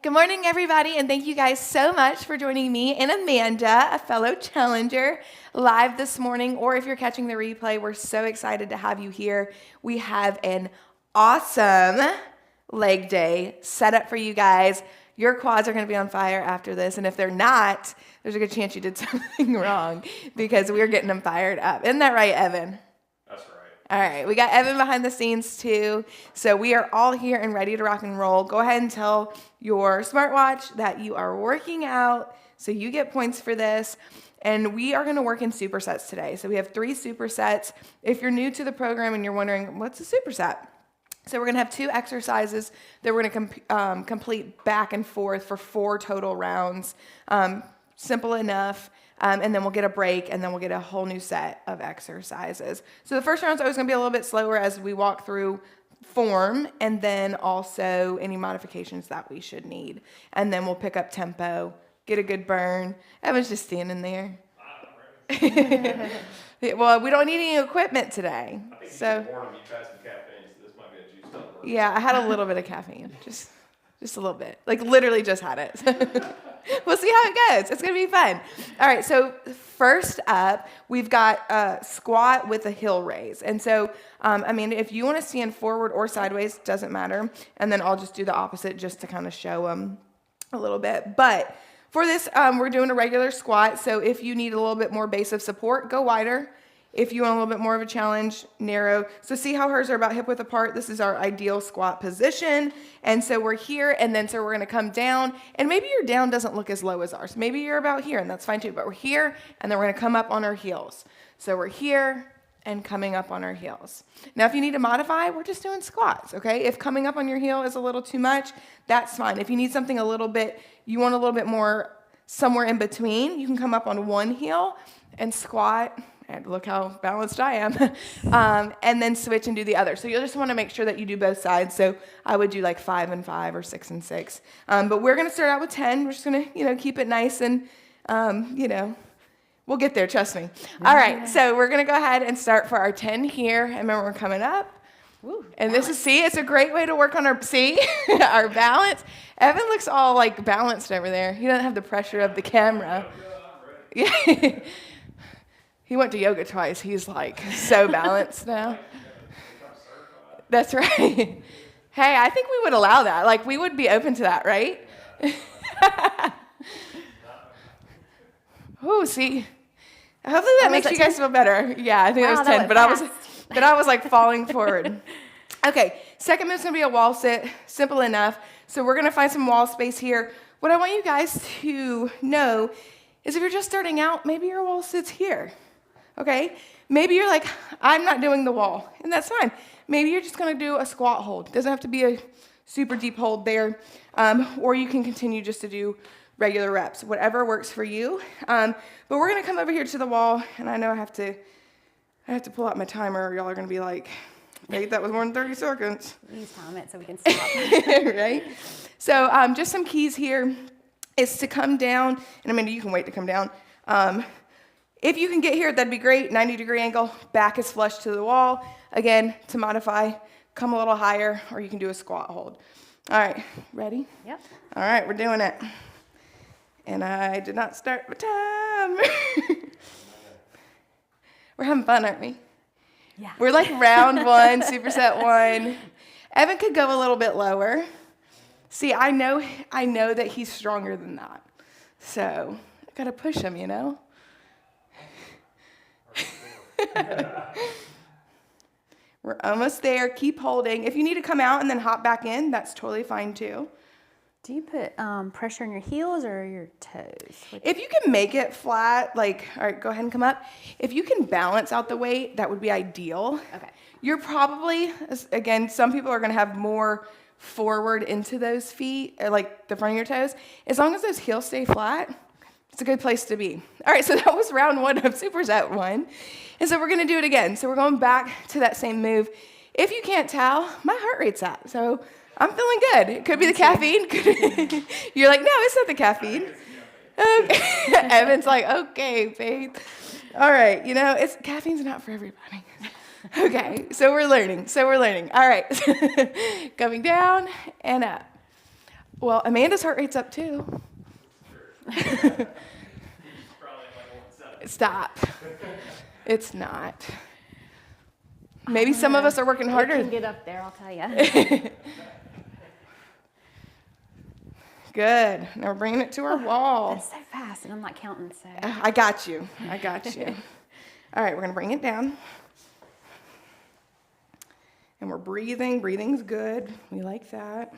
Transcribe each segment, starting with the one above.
Good morning, everybody, and thank you guys so much for joining me and Amanda, a fellow challenger, live this morning, or if you're catching the replay, we're so excited to have you here. We have an awesome leg day set up for you guys. Your quads are going to be on fire after this, and if they're not, there's a good chance you did something wrong because we're getting them fired up. Isn't that right, Evan? That's right. All right, we got Evan behind the scenes too. So we are all here and ready to rock and roll. Go ahead and tell your smartwatch that you are working out, so you get points for this. And we are going to work in supersets today. So we have 3 supersets. If you're new to the program and you're wondering, what's a superset? So we're going to have 2 exercises that we're going to complete back and forth for 4 total rounds. Simple enough. And then we'll get a break, and then we'll get a whole new set of exercises. So the first round's always going to be a little bit slower as we walk through form, and then also any modifications that we should need. And then we'll pick up tempo, get a good burn. Evan's just standing there. Well, we don't need any equipment today. I think So you warn them you've had some caffeine, so this might be a juiced up version. yeah, I had a little bit of caffeine, just a little bit. Like literally just had it. We'll see how it goes. It's going to be fun. All right, so first up, we've got a squat with a heel raise. And so, if you want to stand forward or sideways, doesn't matter. And then I'll just do the opposite just to kind of show them a little bit. But for this, we're doing a regular squat. So if you need a little bit more base of support, go wider. If you want a little bit more of a challenge, narrow. So see how hers are about hip width apart? This is our ideal squat position. And so we're here, and then so we're gonna come down, and maybe your down doesn't look as low as ours. Maybe you're about here, and that's fine too, but we're here, and then we're gonna come up on our heels. So we're here and coming up on our heels. Now, if you need to modify, we're just doing squats, okay? If coming up on your heel is a little too much, that's fine. If you need something a little bit, you want a little bit more somewhere in between, you can come up on one heel and squat. And look how balanced I am. And then switch and do the other. So you'll just want to make sure that you do both sides. So I would do like 5 and 5 or 6 and 6. But we're going to start out with 10. We're just going to, keep it nice and, we'll get there, trust me. All right, so we're going to go ahead and start for our 10 here. And remember, we're coming up. Ooh, and this is, it's a great way to work on our balance. Evan looks all like balanced over there. He doesn't have the pressure of the camera. Yeah. He went to yoga twice. He's like so balanced now. That's right. Hey, I think we would allow that. Like we would be open to that, right? Oh, see. Hopefully that makes you guys feel better. Yeah, I think that was 10, but I was like falling forward. Okay, second move's gonna be a wall sit. Simple enough. So we're gonna find some wall space here. What I want you guys to know is if you're just starting out, maybe your wall sits here. Okay, maybe you're like, I'm not doing the wall, and that's fine. Maybe you're just gonna do a squat hold. It doesn't have to be a super deep hold there, or you can continue just to do regular reps, whatever works for you. But we're gonna come over here to the wall, and I know I have to pull out my timer, or y'all are gonna be like, wait, that was more than 30 seconds. Please time it so we can stop. Right? So just some keys here is to come down, and Amanda, you can wait to come down. If you can get here, that'd be great. 90-degree angle, back is flush to the wall. Again, to modify, come a little higher, or you can do a squat hold. All right, ready? Yep. All right, we're doing it. And I did not start my time. We're having fun, aren't we? Yeah. We're like round 1, superset 1. Evan could go a little bit lower. See, I know that he's stronger than that. So I gotta push him, We're almost there. Keep holding. If you need to come out and then hop back in, that's totally fine too. Do you put pressure on your heels or your toes? If you can make it flat, all right, go ahead and come up. If you can balance out the weight, that would be ideal. Okay. You're probably, again, some people are going to have more forward into those feet, or like the front of your toes. As long as those heels stay flat, it's a good place to be. All right, so that was round 1 of superset 1. And so we're gonna do it again. So we're going back to that same move. If you can't tell, my heart rate's up. So I'm feeling good. It could be the caffeine. You're like, no, it's not the caffeine. Okay. Evan's like, okay, Faith. All right, caffeine's not for everybody. Okay, so we're learning. All right, coming down and up. Well, Amanda's heart rate's up too. Probably like 170. Stop. It's not. Maybe some of us are working It harder. can get up there, I'll tell you. Good. Now we're bringing it to our wall. That's so fast, and I'm not counting, so. I got you. I got you. All right, we're going to bring it down. And we're breathing. Breathing's good. We like that.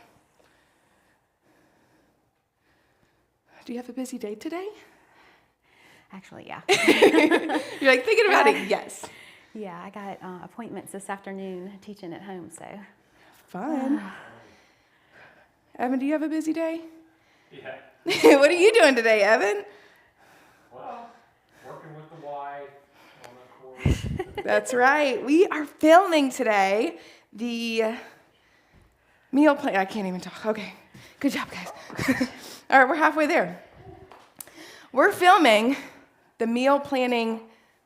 Do you have a busy day today? Actually, yeah. You're like thinking about it? Yes. Yeah, I got appointments this afternoon teaching at home, so. Fun. Evan, do you have a busy day? Yeah. What are you doing today, Evan? Well, working with the wife on the course. That's right. We are filming today the meal plan. I can't even talk. Okay. Good job, guys. All right, we're halfway there. We're filming the meal planning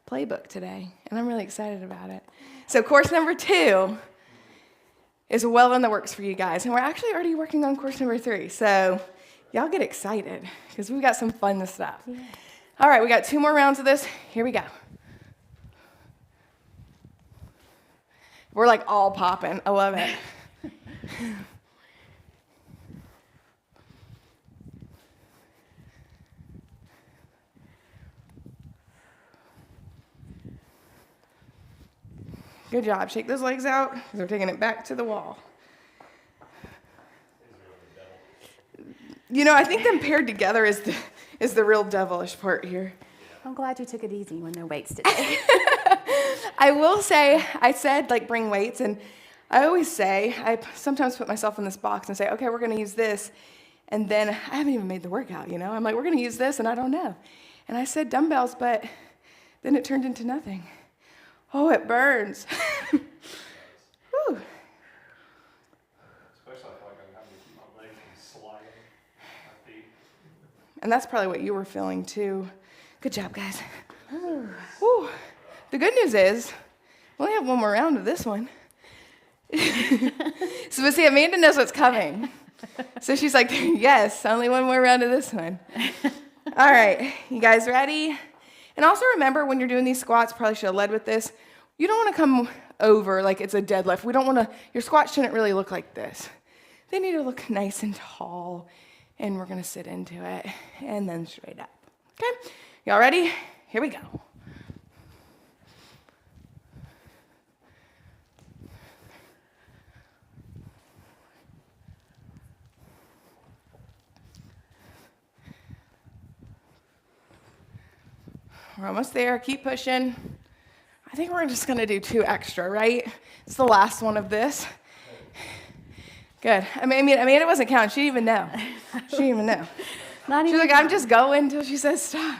playbook today, and I'm really excited about it. So course number 2 is well in the works for you guys, and we're actually already working on course number 3. So y'all get excited because we've got some fun stuff. Yeah. All right, we got 2 more rounds of this. Here we go. We're like all popping. I love it. Good job. Shake those legs out because we're taking it back to the wall. You know, I think them paired together is the real devilish part here. I'm glad you took it easy when no weights today. I will say, I said like bring weights, and I always say, I sometimes put myself in this box and say, okay, we're going to use this, and then I haven't even made the workout, you know? I'm like, we're going to use this, and I don't know. And I said dumbbells, but then it turned into nothing. Oh, it burns. Whew. Especially I feel like I'm having to keep my legs from sliding my feet. And that's probably what you were feeling too. Good job, guys. Whew. The good news is, we only have one more round of this one. So, but see, Amanda knows what's coming. So she's like, yes, only one more round of this one. All right, you guys ready? And also remember, when you're doing these squats, probably should have led with this, you don't want to come over like it's a deadlift. We don't want to, your squats shouldn't really look like this. They need to look nice and tall, and we're going to sit into it, and then straight up. Okay, y'all ready? Here we go. We're almost there. Keep pushing. I think we're just going to do 2 extra, right? It's the last one of this. Good. I mean, Amanda wasn't counting. She didn't even know. She didn't even know. She's like, I'm just going until she says stop.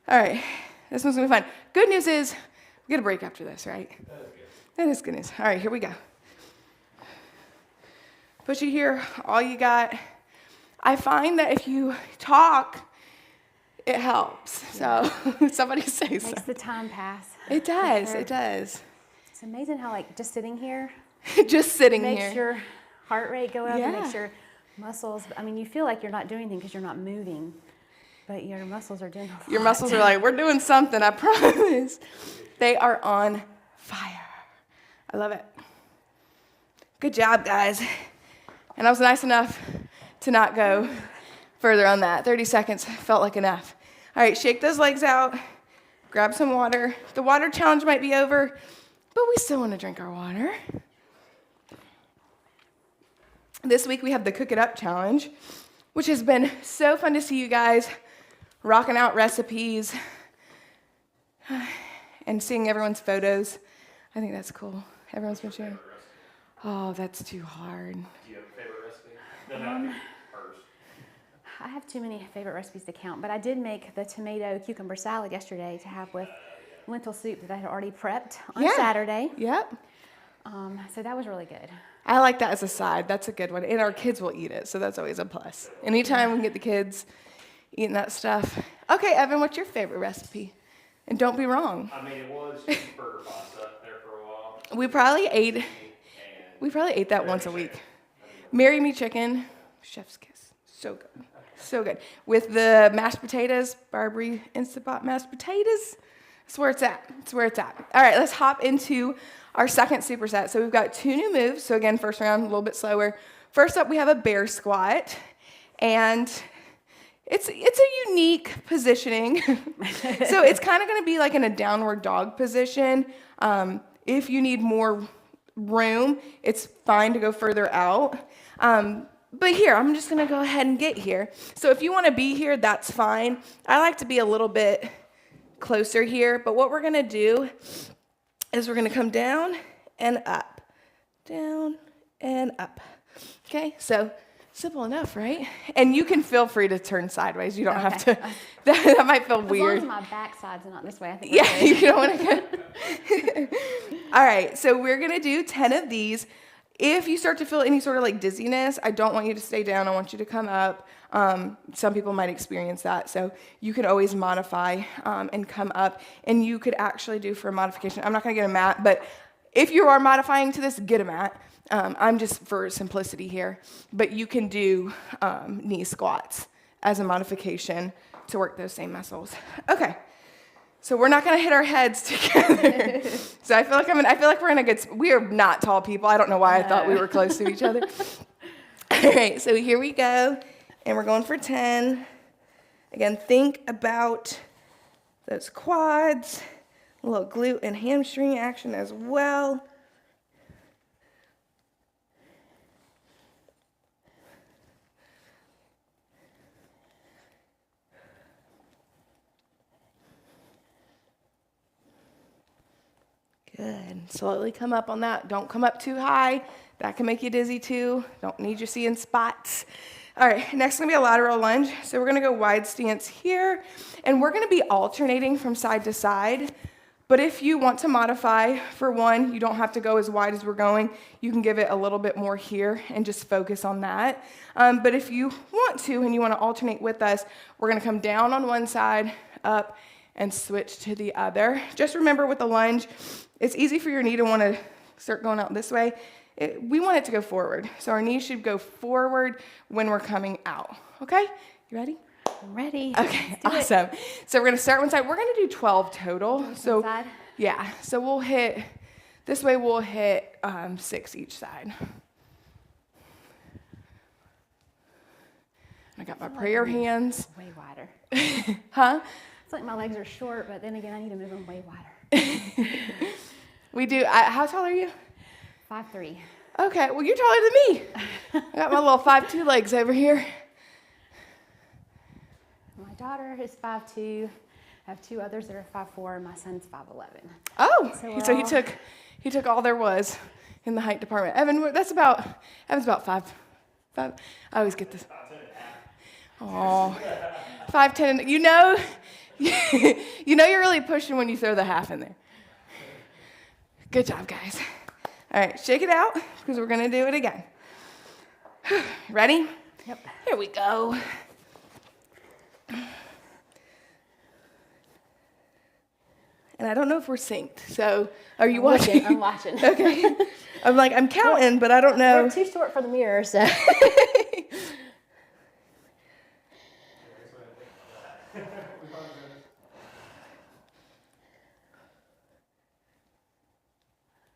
All right. This one's going to be fun. Good news is we get a break after this, right? That is good news. All right, here we go. Push it here. All you got. I find that if you talk, it helps. So somebody say so. Makes the time pass. It does. Sure. It does. It's amazing how like just sitting here Just sitting makes here. your heart rate go up and Yeah. makes your muscles. I mean, you feel like you're not doing anything because you're not moving, but your muscles are doing a lot. Your muscles are like, we're doing something, I promise. They are on fire. I love it. Good job, guys. And I was nice enough to not go further on that. 30 seconds felt like enough. All right, shake those legs out. Grab some water. The water challenge might be over, but we still want to drink our water. This week we have the Cook It Up challenge, which has been so fun to see you guys rocking out recipes and seeing everyone's photos. I think that's cool. Everyone's been sharing. Oh, that's too hard. Do you have a favorite recipe? Doesn't have to be hers. I have too many favorite recipes to count, but I did make the tomato cucumber salad yesterday to have with lentil soup that I had already prepped on Saturday. Yep. So that was really good. I like that as a side. That's a good one. And our kids will eat it, so that's always a plus. Anytime we can get the kids eating that stuff. Okay, Evan, what's your favorite recipe? And don't be wrong. I mean, it was cheeseburger pasta there for a while. We probably ate that once a week. Marry Me Chicken, chef's kiss. So good. So good. With the mashed potatoes, Barbary Instant Pot mashed potatoes. That's where it's at. That's where it's at. All right, let's hop into our second superset. So we've got 2 new moves. So again, first round, a little bit slower. First up, we have a bear squat. And it's a unique positioning. So it's kind of going to be like in a downward dog position. If you need more room, it's fine to go further out. But here, I'm just going to go ahead and get here. So if you want to be here, that's fine. I like to be a little bit closer here. But what we're going to do is we're going to come down and up. Down and up. Okay, so simple enough, right? And you can feel free to turn sideways. You don't have to. That might feel weird. As long as my backside's not this way, I think. Yeah, you don't want to go. All right, so we're going to do 10 of these. If you start to feel any sort of like dizziness, I don't want you to stay down. I want you to come up. Some people might experience that. So you could always modify and come up. And you could actually do for a modification. I'm not going to get a mat, but if you are modifying to this, get a mat. I'm just for simplicity here. But you can do knee squats as a modification to work those same muscles. Okay. So we're not going to hit our heads together. So I feel like we're in a good. We are not tall people. I don't know why I thought we were close to each other. All right. So here we go, and we're going for 10. Again, think about those quads, a little glute and hamstring action as well. Good. Slowly come up on that. Don't come up too high. That can make you dizzy too. Don't need you seeing spots. All right, next is going to be a lateral lunge. So we're going to go wide stance here. And we're going to be alternating from side to side. But if you want to modify for one, you don't have to go as wide as we're going. You can give it a little bit more here and just focus on that. But if you want to and you want to alternate with us, we're going to come down on one side, up, and switch to the other. Just remember with the lunge, it's easy for your knee to want to start going out this way. We want it to go forward. So our knee should go forward when we're coming out. Okay? You ready? I'm ready. Okay, awesome. So we're going to start one side. We're going to do 12 total. So side? Yeah. So we'll hit, this way we'll hit 6 each side. I got my prayer hands. Way wider. Huh? It's like my legs are short, but then again, I need to move them way wider. We do. How tall are you? 5'3". Okay, well, you're taller than me. I got my little 5'2" legs over here. My daughter is 5'2". I have 2 others that are 5'4", and my son's 5'11". Oh, so all... he took all there was in the height department. Evan's about 5'5". I always get this. Oh, 5'10". You know you're really pushing when you throw the half in there. Good job, guys. All right, shake it out because we're gonna do it again. Ready? Yep. Here we go. And I don't know if we're synced, so are you watching? I'm watching. Okay. I'm counting, but I don't know. We're too short for the mirror, so.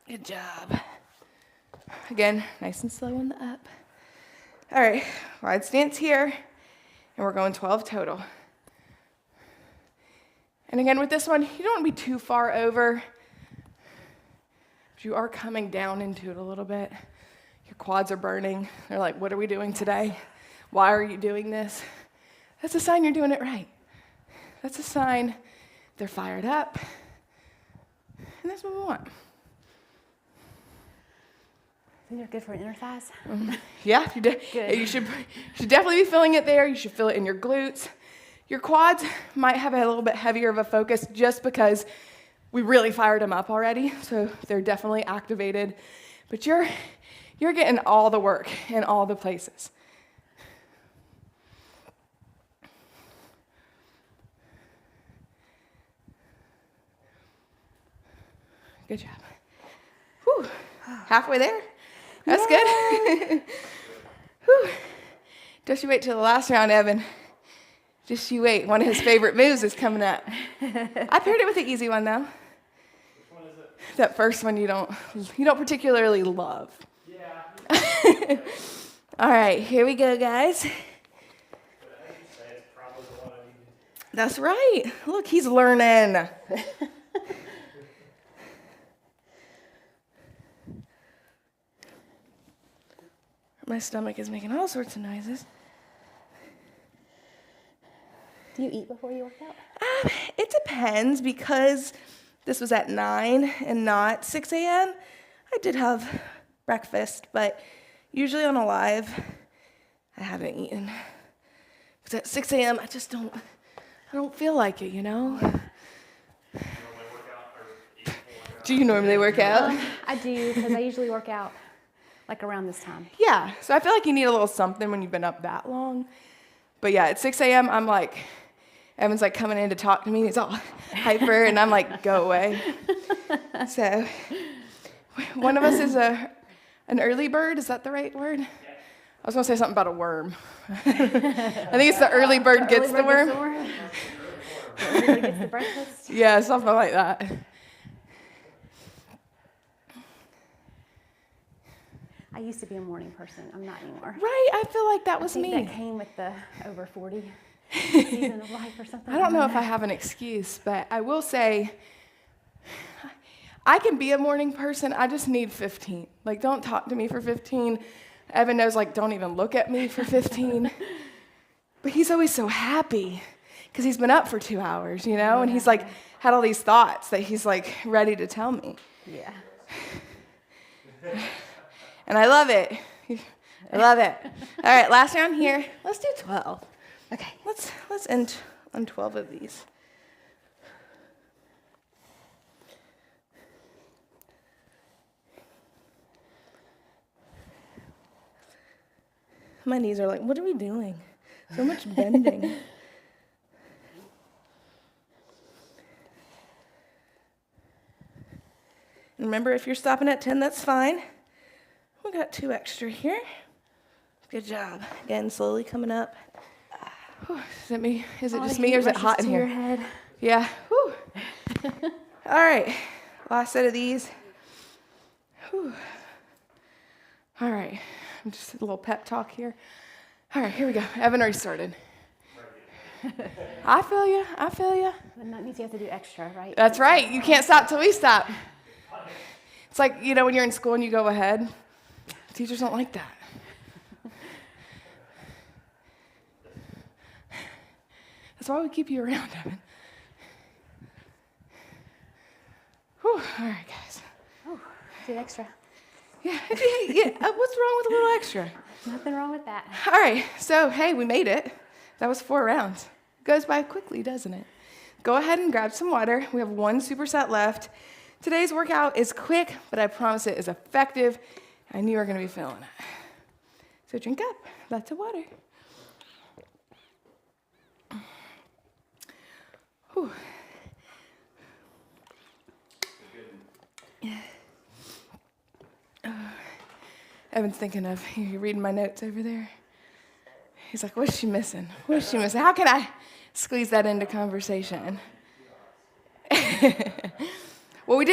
Good job. Again, nice and slow on the up. All right, wide stance here, and we're going 12 total. And again, with this one, you don't want to be too far over, but you are coming down into it a little bit. Your quads are burning. They're like, what are we doing today? Why are you doing this? That's a sign you're doing it right. That's a sign they're fired up, and that's what we want. These are good for inner thighs. Yeah, you should definitely be feeling it there. You should feel it in your glutes. Your quads might have a little bit heavier of a focus just because we really fired them up already, so they're definitely activated. But you're getting all the work in all the places. Good job. Whew. Halfway there. That's good. Whew. Just you wait till the last round, Evan. Just you wait. One of his favorite moves is coming up. I paired it with the easy one, though. Which one is it? That first one you don't particularly love. Yeah. All right, here we go, guys. But I can say it's probably the one I needed. That's right. Look, he's learning. My stomach is making all sorts of noises. Do you eat before you work out? It depends because this was at 9 and not 6 a.m. I did have breakfast, but usually on a live, I haven't eaten. Because at 6 a.m., I don't feel like it, you know? Do you normally work out? I do, because I usually work out like around this time. Yeah, so I feel like you need a little something when you've been up that long. But yeah, at 6 a.m., I'm like, Evan's like coming in to talk to me, and he's all hyper, and I'm like, go away. So one of us is an early bird, is that the right word? I was gonna say something about a worm. I think it's the early bird gets the worm. The early bird gets the breakfast. Yeah, something like that. I used to be a morning person. I'm not anymore. Right, I feel like that was I think me. that came with the over 40 season of life or something. I don't know if I have an excuse, but I will say I can be a morning person. I just need 15. Like, don't talk to me for 15. Evan knows, like, don't even look at me for 15. But he's always so happy because he's been up for 2 hours, you know? And he's, like, had all these thoughts that he's, like, ready to tell me. Yeah. And I love it. I love it. All right, last round here. Let's do 12. Okay. Let's end on 12 of these. My knees are like, what are we doing? So much bending. And remember, if you're stopping at 10, that's fine. We got 2 extra here. Good job. Again, slowly coming up. Whew, is it me? Is it just me or is it hot in here? Your head. Yeah. Whew. All right. Last set of these. Whew. All right. I'm just a little pep talk here. All right, here we go. Evan already started. I feel you. I feel you. And that means you have to do extra, right? That's right. You can't stop till we stop. It's like, you know, when you're in school and you go ahead. Teachers don't like that. That's why we keep you around, Evan. Whew. All right, guys. Oh, do extra. Yeah. What's wrong with a little extra? Nothing wrong with that. All right. So, hey, we made it. That was 4 rounds. Goes by quickly, doesn't it? Go ahead and grab some water. We have 1 superset left. Today's workout is quick, but I promise it is effective, and you are going to be feeling it. So drink up. Lots of water. Whew. Evan's thinking of, you're reading my notes over there. He's like, what's she missing? What's she missing? How can I squeeze that into conversation? Well, we've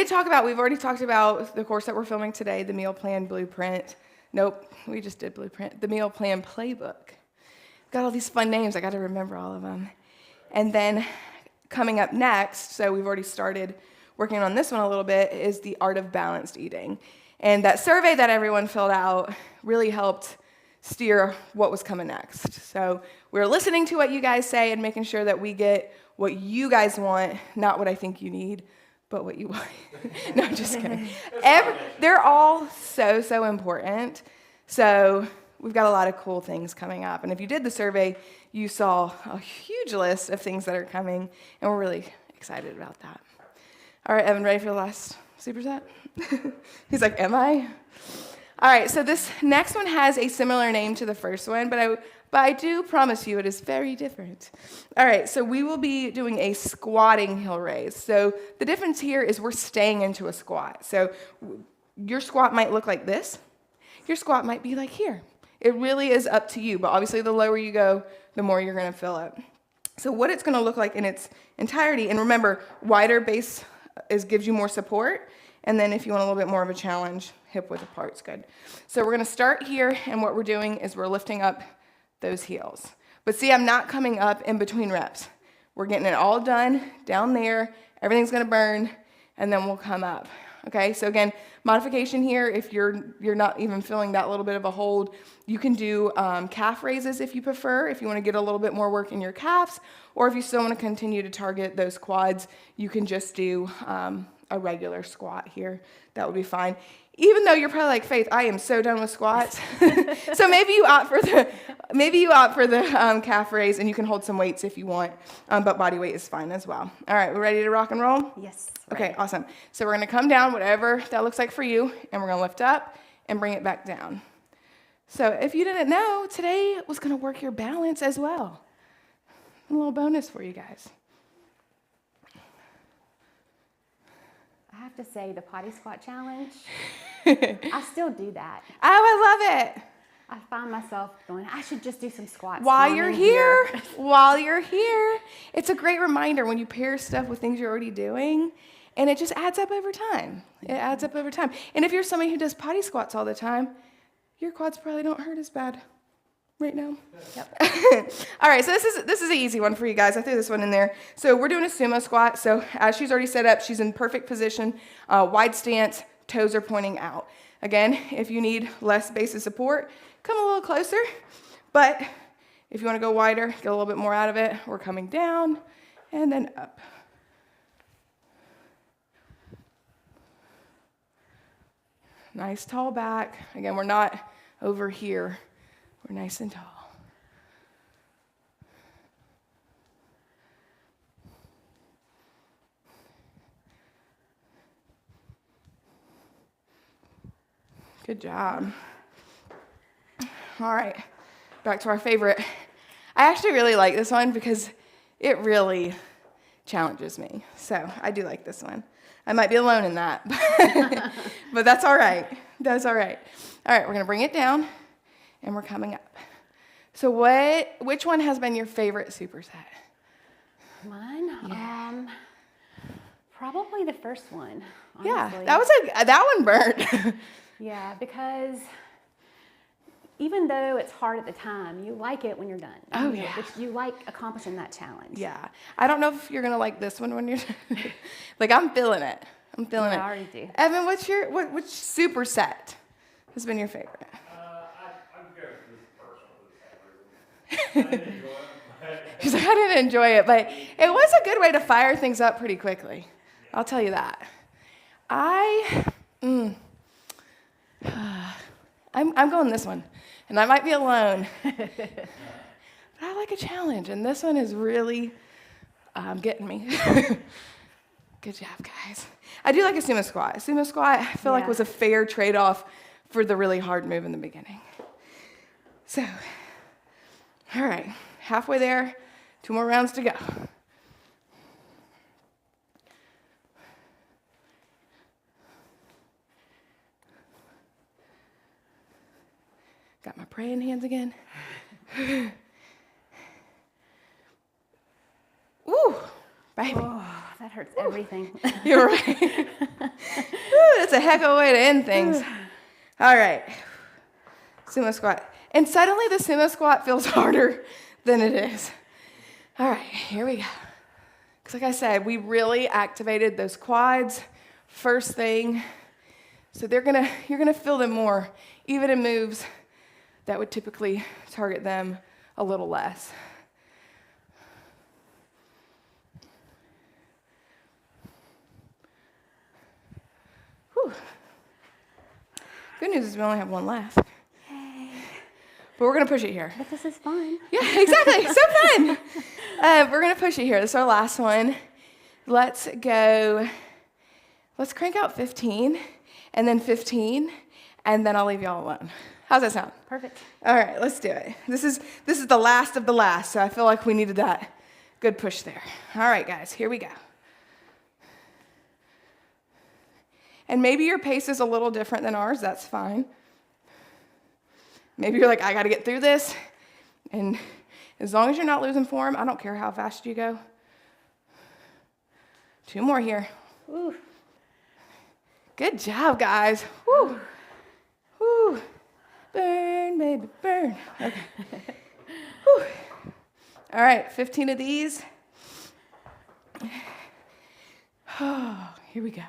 already talked about the course that we're filming today, the meal plan blueprint. Nope, we just did blueprint. The meal plan playbook. Got all these fun names. I got to remember all of them. And then coming up next, so we've already started working on this one a little bit, is the art of balanced eating. And that survey that everyone filled out really helped steer what was coming next. So we're listening to what you guys say and making sure that we get what you guys want, not what I think you need, but what you want. No, I'm just kidding. They're all so important. So we've got a lot of cool things coming up. And if you did the survey, you saw a huge list of things that are coming, and we're really excited about that. All right, Evan, ready for the last superset? He's like, am I? All right, so this next one has a similar name to the first one, but I do promise you it is very different. All right, so we will be doing a squatting hill raise. So the difference here is we're staying into a squat. So your squat might look like this. Your squat might be like here. It really is up to you, but obviously the lower you go, the more you're gonna fill it. So what it's gonna look like in its entirety, and remember, wider base gives you more support, and then if you want a little bit more of a challenge, hip width apart's good. So we're gonna start here, and what we're doing is we're lifting up those heels. But see, I'm not coming up in between reps. We're getting it all done down there, everything's gonna burn, and then we'll come up. Okay, so again, modification here, if you're not even feeling that little bit of a hold, you can do calf raises if you prefer, if you want to get a little bit more work in your calves, or if you still want to continue to target those quads, you can just do a regular squat here. That would be fine. Even though you're probably like, Faith, I am so done with squats. So maybe you opt for the calf raise, and you can hold some weights if you want, but body weight is fine as well. All right, we're ready to rock and roll? Yes. Okay, right. awesome. So we're gonna come down, whatever that looks like for you, and we're gonna lift up and bring it back down. So if you didn't know, today was gonna work your balance as well. A little bonus for you guys. I have to say, the potty squat challenge, I still do that. Oh, I love it. I find myself going, I should just do some squats. While I'm you're in here, it's a great reminder when you pair stuff with things you're already doing, and it just adds up over time. It adds up over time. And if you're somebody who does potty squats all the time, your quads probably don't hurt as bad right now. Yep. All right, so this is an easy one for you guys. I threw this one in there. So we're doing a sumo squat. So as she's already set up, she's in perfect position, wide stance, toes are pointing out. Again, if you need less base of support, come a little closer. But if you want to go wider, get a little bit more out of it, we're coming down and then up. Nice tall back. Again, we're not over here. We're nice and tall. Good job. All right, back to our favorite. I actually really like this one because it really challenges me. So I do like this one. I might be alone in that, but that's all right. That's all right. All right, we're gonna bring it down and we're coming up. So which one has been your favorite superset? Mine? Yeah. Probably the first one, Yeah, honestly. that one burned. Yeah, because even though it's hard at the time, you like it when you're done. Oh, You know, yeah. You like accomplishing that challenge. Yeah, I don't know if you're gonna like this one when you're like I'm feeling it. I'm feeling Yeah, it. I already do. Evan, which superset has been your favorite? I'm good for this first one for the same reason. I didn't enjoy it, but She's like, I didn't enjoy it, but it was a good way to fire things up pretty quickly. I'll tell you that. I'm going this one, and I might be alone, but I like a challenge, and this one is really getting me. Good job, guys. I do like a sumo squat. A sumo squat, I feel like Yeah. was a fair trade-off for the really hard move in the beginning. So, all right, halfway there, 2 more rounds to go. Got my praying hands again. Ooh, baby. Oh, that hurts everything. You're right. Ooh, that's a heck of a way to end things. All right. Sumo squat. And suddenly the sumo squat feels harder than it is. All right, here we go. Because like I said, we really activated those quads first thing. So you're gonna feel them more, even in moves that would typically target them a little less. Whew. Good news is we only have one left. Yay. But we're gonna push it here. But this is fun. Yeah, exactly. So fun. We're gonna push it here. This is our last one. Let's go. Let's crank out 15, and then 15, and then I'll leave y'all alone. How's that sound? Perfect. All right, let's do it. This is the last of the last, so I feel like we needed that good push there. All right, guys, here we go. And maybe your pace is a little different than ours. That's fine. Maybe you're like, I got to get through this. And as long as you're not losing form, I don't care how fast you go. 2 more here. Ooh. Good job, guys. Woo. Woo. Burn, baby, burn. Okay. Whew. All right, 15 of these. Oh, here we go.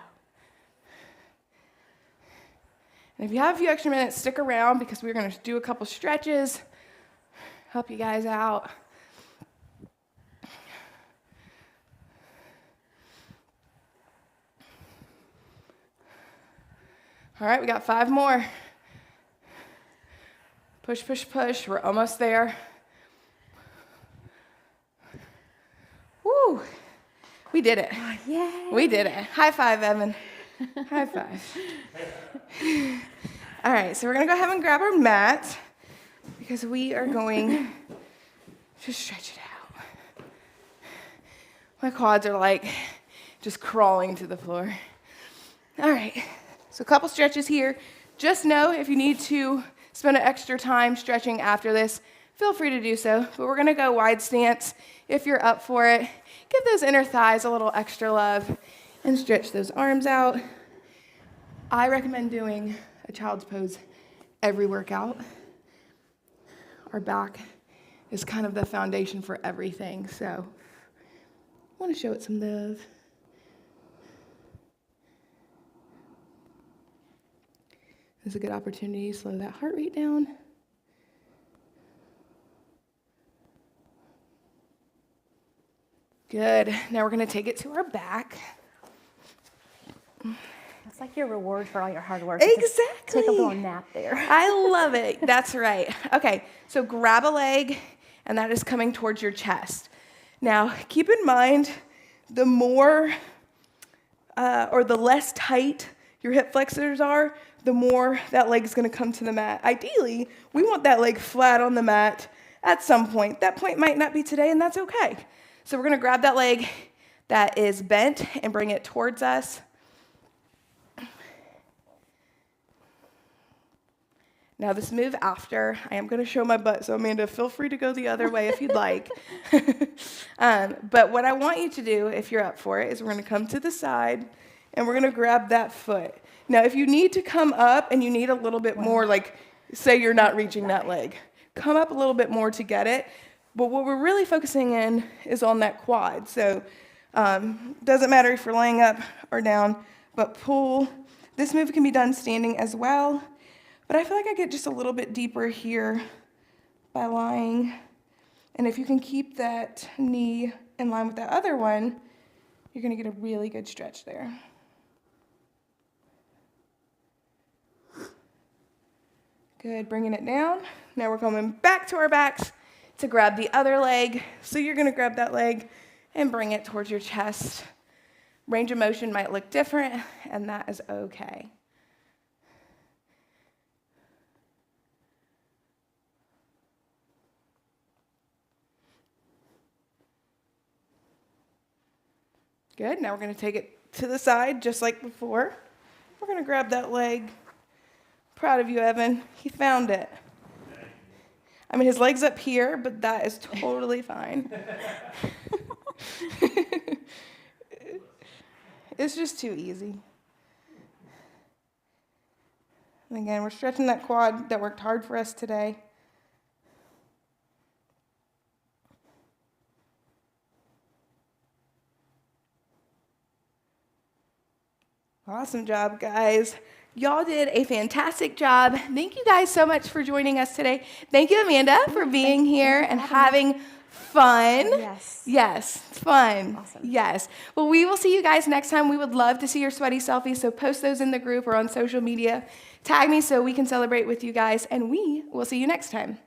And if you have a few extra minutes, stick around because we're going to do a couple stretches, help you guys out. All right, we got 5 more. Push, push, push. We're almost there. Woo! We did it. Yay. We did it. High five, Evan. High five. All right, so we're going to go ahead and grab our mat because we are going to stretch it out. My quads are like just crawling to the floor. All right, so a couple stretches here. Just know if you need to spend an extra time stretching after this, feel free to do so. But we're going to go wide stance if you're up for it. Give those inner thighs a little extra love and stretch those arms out. I recommend doing a child's pose every workout. Our back is kind of the foundation for everything, so I want to show it some love. This is a good opportunity to slow that heart rate down. Good. Now we're going to take it to our back. It's like your reward for all your hard work. Exactly. Just take a little nap there. I love it. That's right. Okay, so grab a leg, and that is coming towards your chest. Now, keep in mind, the more or the less tight your hip flexors are, the more that leg is going to come to the mat. Ideally, we want that leg flat on the mat at some point. That point might not be today, and that's okay. So we're going to grab that leg that is bent and bring it towards us. Now this move after, I am going to show my butt, so Amanda, feel free to go the other way if you'd like. But what I want you to do, if you're up for it, is we're going to come to the side, and we're going to grab that foot. Now, if you need to come up and you need a little bit more, like say you're not reaching that leg, come up a little bit more to get it. But what we're really focusing in is on that quad. So doesn't matter if you're laying up or down, but pull. This move can be done standing as well. But I feel like I get just a little bit deeper here by lying. And if you can keep that knee in line with that other one, you're going to get a really good stretch there. Good, bringing it down. Now we're coming back to our backs to grab the other leg. So you're going to grab that leg and bring it towards your chest. Range of motion might look different, and that is okay. Good, now we're going to take it to the side just like before. We're going to grab that leg. Proud of you, Evan. He found it. I mean, his leg's up here, but that is totally fine. It's just too easy. And again, we're stretching that quad that worked hard for us today. Awesome job, guys. Y'all did a fantastic job. Thank you guys so much for joining us today. Thank you, Amanda, for being here and having fun. Yes. Yes, fun. Awesome. Yes. Well, we will see you guys next time. We would love to see your sweaty selfies, so post those in the group or on social media. Tag me so we can celebrate with you guys, and we will see you next time.